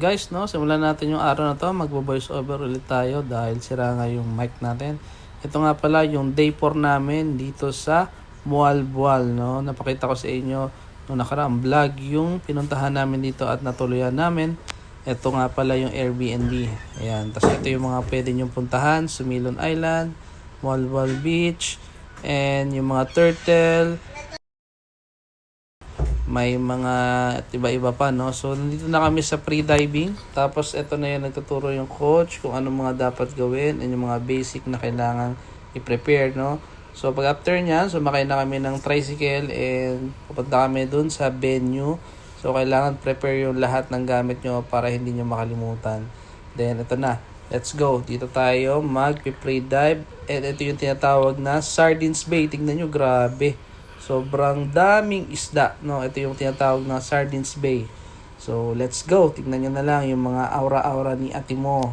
guys, no, simulan natin yung araw na to. Magbo-voice over ulit tayo dahil sira nga yung mic natin. Ito nga pala yung day 4 namin dito sa Mualbual, no. Napakita ko sa inyo noong nakaraang vlog yung pinuntahan namin dito at natuluyan namin. Ito nga pala yung Airbnb. Ayan, tapos ito yung mga pwede nyong puntahan, Sumilon Island, Mualbual Beach, and yung mga turtle. May mga iba-iba pa, no. So nandito na kami sa pre-diving. Tapos ito na yung nagtuturo yung coach kung anong mga dapat gawin and yung mga basic na kailangan i-prepare, no. So pag after niyan, sumakay na kami ng tricycle and pupunta kami dun sa venue. So kailangan prepare yung lahat ng gamit nyo para hindi nyo makalimutan. Then ito na, let's go. Dito tayo mag-pre-dive. And ito yung tinatawag na Sardines Bay. Tingnan nyo, grabe. Sobrang daming isda, no? Ito yung tinatawag na Sardines Bay. So, let's go. Tignan nyo na lang yung mga aura-aura ni ate mo.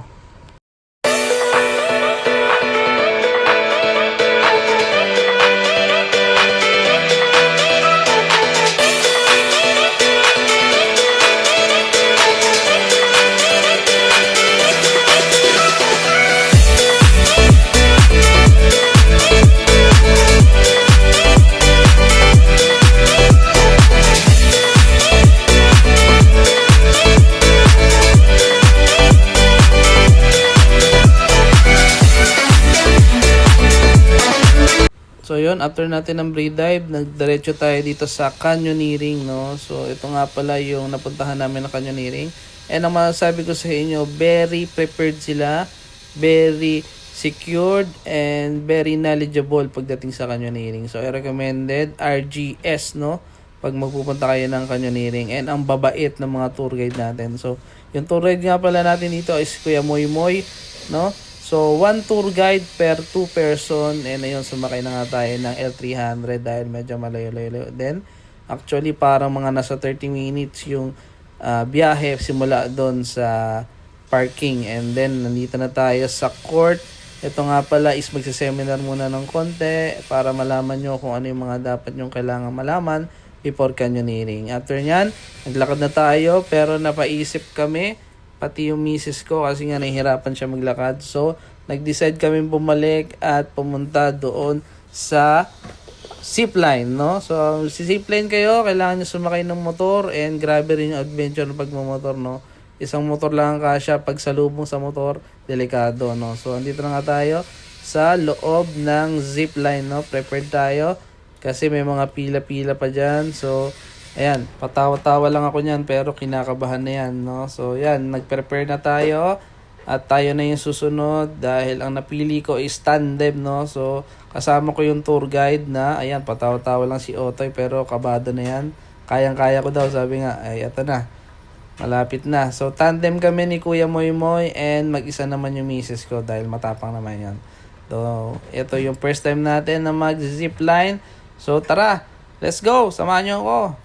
So yun, after natin ng pre-dive, nagdiretso tayo dito sa canyoneering, no. So ito nga pala yung napuntahan namin na canyoneering. And ang masasabi ko sa inyo, very prepared sila, very secured, and very knowledgeable pagdating sa canyoneering. So I recommended RGS, no, pag magpupunta kayo ng canyoneering. And ang babait ng mga tour guide natin. So yung tour guide nga pala natin dito is Kuya Moy Moy, no. So, 1 tour guide per 2 person. And ayun, sumakay na nga tayo ng L300 dahil medyo malayo-layo. Then, actually, parang mga nasa 30 minutes yung biyahe simula doon sa parking. And then, nandito na tayo sa court. Ito nga pala is magsiseminar muna ng konti para malaman nyo kung ano yung mga dapat nyong kailangan malaman before canyoneering. After nyan, naglakad na tayo pero napaisip kami, pati yung misis ko kasi nga nahihirapan siya maglakad. So, nag-decide kami bumalik at pumunta doon sa zipline, no? So, si zipline kayo, kailangan nyo sumakay ng motor and grabe rin yung adventure ng pagmamotor, no? Isang motor lang ang kasya, pag salubong sa motor, delikado, no? So, andito na nga tayo sa loob ng zipline, no? Prepared tayo kasi may mga pila-pila pa dyan. So, ayan, patawa-tawa lang ako niyan pero kinakabahan na yan, no? So, yan, nag-prepare na tayo at tayo na yung susunod dahil ang napili ko is tandem, no? So, kasama ko yung tour guide na, ayan, patawa-tawa lang si Otoy pero kabado na yan. Kayang-kaya ko daw, sabi nga, ay, eto na, malapit na. So, tandem kami ni Kuya Moy Moy and mag-isa naman yung misis ko dahil matapang naman yan. So, ito yung first time natin na mag-zipline. So, tara, let's go, samahan nyo ako.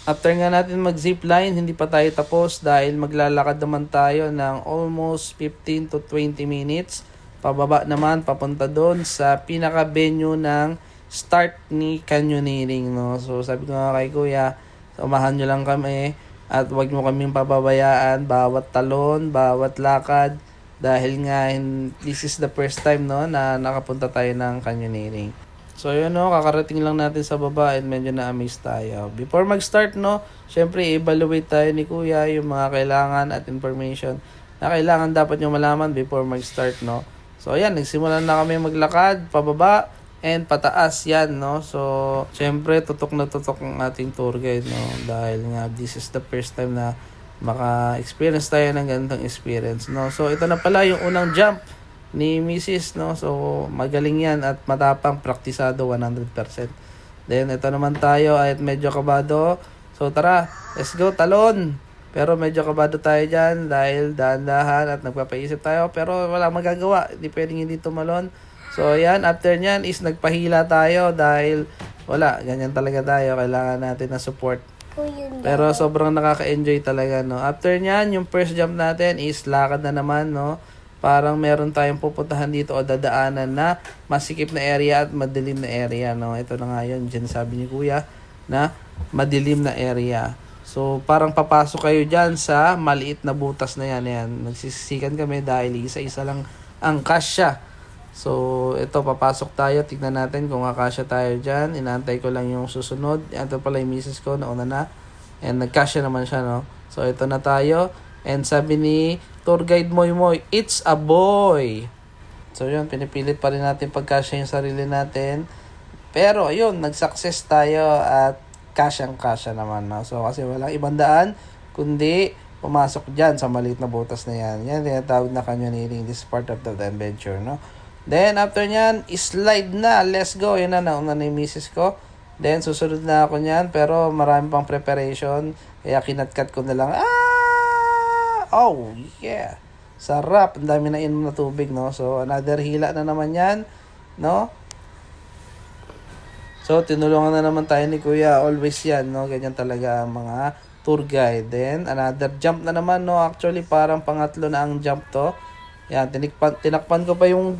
After nga natin mag-zipline, hindi pa tayo tapos dahil maglalakad naman tayo ng almost 15 to 20 minutes. Pababa naman, papunta doon sa pinaka-venue ng start ni canyoneering, no? So sabi ko nga kay Kuya, samahan nyo lang kami at huwag mo kaming pababayaan bawat talon, bawat lakad dahil nga this is the first time, no, na nakapunta tayo ng canyoneering. So yun, no, kakarating lang natin sa baba and medyo na-amaze tayo. Before mag-start, no, syempre evaluate tayo ni Kuya yung mga kailangan at information na kailangan dapat nyo malaman before mag-start, no. So ayan, nagsimula na kami maglakad, pababa and pataas yan, no. So syempre tutok na tutok ang ating tour guide, no, dahil nga this is the first time na maka-experience tayo ng ganitong experience, no. So ito na pala yung unang jump ni Mrs., no. So magaling yan at matapang, praktisado 100%. Then ito naman tayo ay medyo kabado. So tara, let's go, talon. Pero medyo kabado tayo dyan dahil dahan-dahan at nagpapaisip tayo pero wala magagawa, hindi pwedeng hindi tumalon. So ayan, after nyan is nagpahila tayo dahil wala, ganyan talaga tayo, kailangan natin na support. Pero sobrang nakaka-enjoy talaga, no. After nyan, yung first jump natin is lakad na naman, no. parang meron tayong pupuntahan dito o dadaanan na masikip na area at madilim na area, no? Ito na nga yun, dyan sabi ni Kuya na madilim na area. So, parang papasok kayo dyan sa maliit na butas na yan. Ayan. Nagsisikan kami dahil isa-isa lang ang kasya. So, ito, papasok tayo. Tignan natin kung kakasya tayo dyan. Inaantay ko lang yung susunod. Ito pala yung misis ko, nauna na. And nagkasya naman siya, no? So, ito na tayo. And sabi ni tour guide Moy Moy, it's a boy. So, yun, pinipilit pa rin natin pagkasya yung sarili natin. Pero, ayun, nag-success tayo at kasyang-kasya naman, no? So, kasi walang ibang daan, kundi pumasok dyan sa maliit na butas na yan. Yan, tinatawag na canyoneering. This is part of the adventure, no? Then, after nyan, slide na. Let's go. Yun na, nauna na yung misis ko. Then, susunod na ako nyan. Pero, marami pang preparation. Kaya, kinatkat ko na lang. Oh, yeah. Sarap. Ang dami na inom na tubig, no? So, another hila na naman yan, no? So, tinulungan na naman tayo ni Kuya. Always yan, no? Ganyan talaga ang mga tour guide. Then, another jump na naman, no? Actually, parang pangatlo na ang jump to. Yan, tinakpan ko pa yung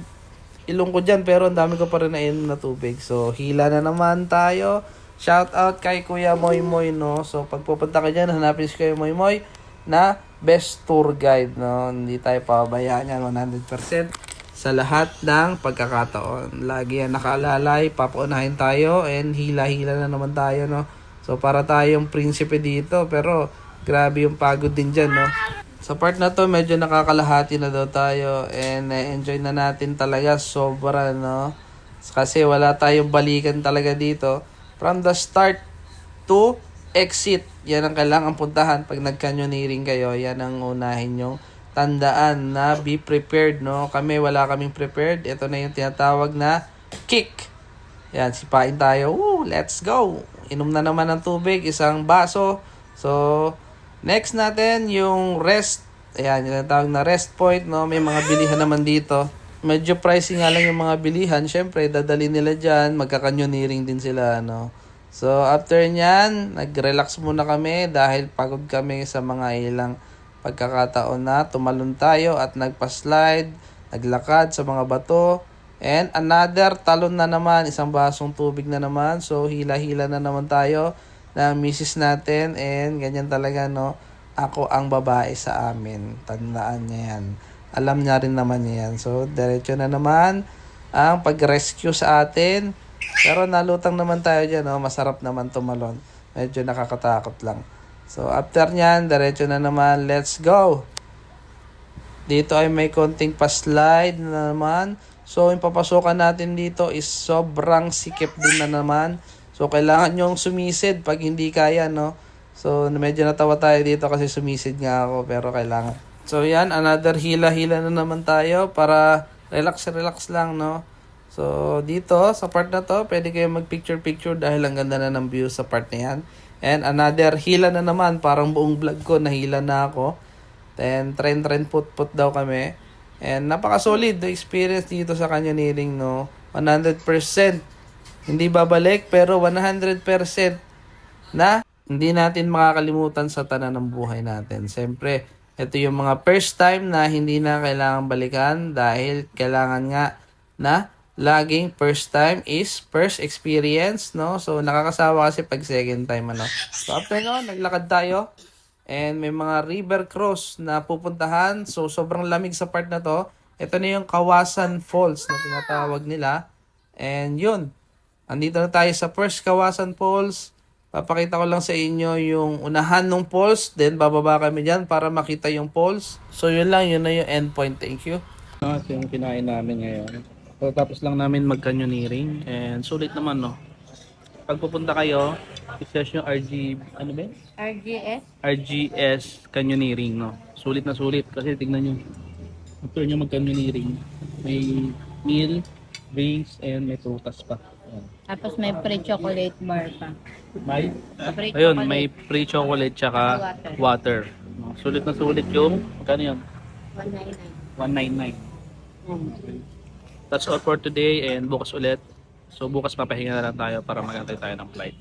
ilong ko dyan, pero ang dami ko pa rin nainom na tubig. So, hila na naman tayo. Shout out kay Kuya Moy Moy, no? So, pag pupunta ka dyan, hanapin si Kuya Moy Moy na best tour guide, no? Hindi tayo pabayaan yan 100% sa lahat ng pagkakataon. Lagi yan nakaalalay, papaunahin tayo, and hila-hila na naman tayo, no? So, para tayong prinsipe dito, pero grabe yung pagod din dyan, no? Sa part na to, medyo nakakalahati na daw tayo, and enjoy na natin talaga, sobra, no? Kasi wala tayong balikan talaga dito. From the start to exit, yan ang kailangan puntahan pag nag-canyoneering kayo. Yan ang unahin nyong tandaan na be prepared, no? Kami, wala kaming prepared. Ito na yung tinatawag na kick. Yan, sipain tayo. Woo, let's go! Inom na naman ng tubig, isang baso. So, next natin, yung rest. Ayan, yung tinatawag na rest point, no? May mga bilihan naman dito. Medyo pricey nga lang yung mga bilihan. Siyempre, dadali nila dyan. Magka-canyoneering din sila, no? So, after nyan, nag-relax muna kami dahil pagod kami sa mga ilang pagkakataon na tumalon tayo at nagpa-slide, naglakad sa mga bato, and another talon na naman, isang basong tubig na naman. So, hila-hila na naman tayo na misis natin, and ganyan talaga, no? Ako ang babae sa amin. Tandaan niya yan. Alam niya rin naman niya yan. So, diretso na naman ang pag-rescue sa atin. Pero nalutang naman tayo dyan, no? Masarap naman tumalon. Medyo nakakatakot lang. So, after nyan, diretso na naman. Let's go! Dito ay may konting pa-slide na naman. So, yung papasokan natin dito is sobrang sikip din na naman. So, kailangan nyong sumisid pag hindi kaya, no? So, medyo natawa tayo dito kasi sumisid nga ako, pero kailangan. So, yan. Another hila-hila na naman tayo para relax-relax lang, no? So, dito, sa part na to, pwede kayo mag-picture-picture dahil ang ganda na ng view sa part na yan. And another hila na naman, parang buong vlog ko, nahila na ako. Then, tren put daw kami. And napaka-solid the experience dito sa canyoneering, no? 100%. Hindi babalik, pero 100% na hindi natin makakalimutan sa tanan ng buhay natin. Siyempre, ito yung mga first time na hindi na kailangan balikan dahil kailangan nga na laging first time is first experience, no? So, nakakasawa kasi pag second time, ano? So, after no, naglakad tayo. And may mga river cross na pupuntahan. So, sobrang lamig sa part na to. Ito na yung Kawasan Falls na tinatawag nila. And yun. Andito na tayo sa first Kawasan Falls. Papakita ko lang sa inyo yung unahan ng falls. Then, bababa kami dyan para makita yung falls. So, yun lang. Yun na yung endpoint. Thank you. Ito yung kinain namin ngayon. So, tapos lang namin mag-canyoneering and sulit naman, no? Pag pupunta kayo, i-search nyo ano ba? RGS Canyoneering, no? Sulit na sulit kasi tignan nyo. After nyo mag-canyoneering, may meal, drinks, and may prutas pa. Ayan. Tapos may free chocolate bar pa. May? Free Ayun, chocolate. may free chocolate tsaka water. No? Sulit na sulit yung, magkano yun? 199. 199. That's all for today and bukas ulit. So bukas papahinga na lang tayo para magantay tayo ng flight.